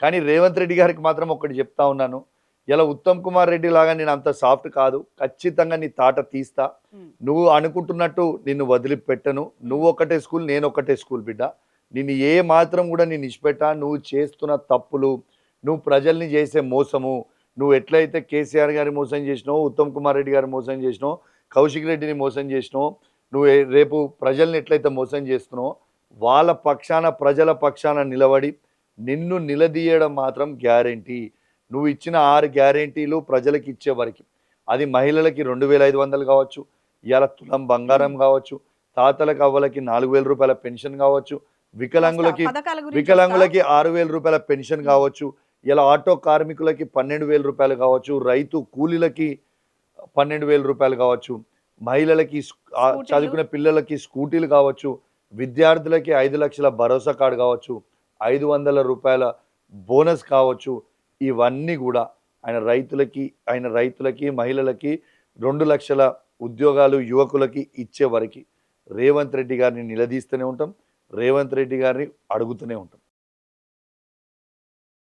కానీ రేవంత్ రెడ్డి గారికి మాత్రం ఒకటి చెప్తా ఉన్నాను. ఇలా ఉత్తమ్ కుమార్ రెడ్డి లాగా నేను అంత సాఫ్ట్ కాదు. ఖచ్చితంగా నీ తాట తీస్తా. హ్మ్. నువ్వు అనుకుంటున్నట్టు నిన్ను వదిలిపెట్టను. నువ్వు ఒకటే స్కూల్, నేను ఒకటే స్కూల్ బిడ్డ. నిన్ను ఏ మాత్రం కూడా నేను ఇడిచిపెట్టా. నువ్వు చేస్తున్న తప్పులు, నువ్వు ప్రజల్ని చేసే మోసము, నువ్వు ఎట్లయితే కేసీఆర్ గారిని మోసం చేసినావో, ఉత్తమ్ కుమార్ రెడ్డి గారిని మోసం చేసినావో, కౌశిక్ రెడ్డిని మోసం చేసినావో, నువ్వు రేపు ప్రజల్ని ఎట్లయితే మోసం చేస్తున్నావో, వాళ్ళ పక్షాన, ప్రజల పక్షాన నిలబడి నిన్ను నిలదీయడం మాత్రం గ్యారెంటీ. నువ్వు ఇచ్చిన 6 గ్యారెంటీలు ప్రజలకు ఇచ్చే వరకు, అది మహిళలకి 2500 కావచ్చు, ఇవాళ తులం బంగారం కావచ్చు, తాతలకు అవ్వలకి 4000 రూపాయల పెన్షన్ కావచ్చు, వికలాంగులకి పథకాల గురించి వికలాంగులకి 6000 రూపాయల పెన్షన్ కావచ్చు, ఇలా ఆటో కార్మికులకి 12,000 రూపాయలు కావచ్చు, రైతు కూలీలకి 12,000 రూపాయలు కావచ్చు, మహిళలకి చదువుకునే పిల్లలకి స్కూటీలు కావచ్చు, విద్యార్థులకి 5 లక్షల భరోసా కార్డు కావచ్చు, 500 రూపాయల బోనస్ కావచ్చు. ఇవన్నీ కూడా ఆయన రైతులకి మహిళలకి 2 లక్షల ఉద్యోగాలు యువకులకి ఇచ్చే వరకు రేవంత్ రెడ్డి గారిని నిలదీస్తూనే ఉంటాం. రేవంత్ రెడ్డి గారిని అడుగుతూనే ఉంటాం.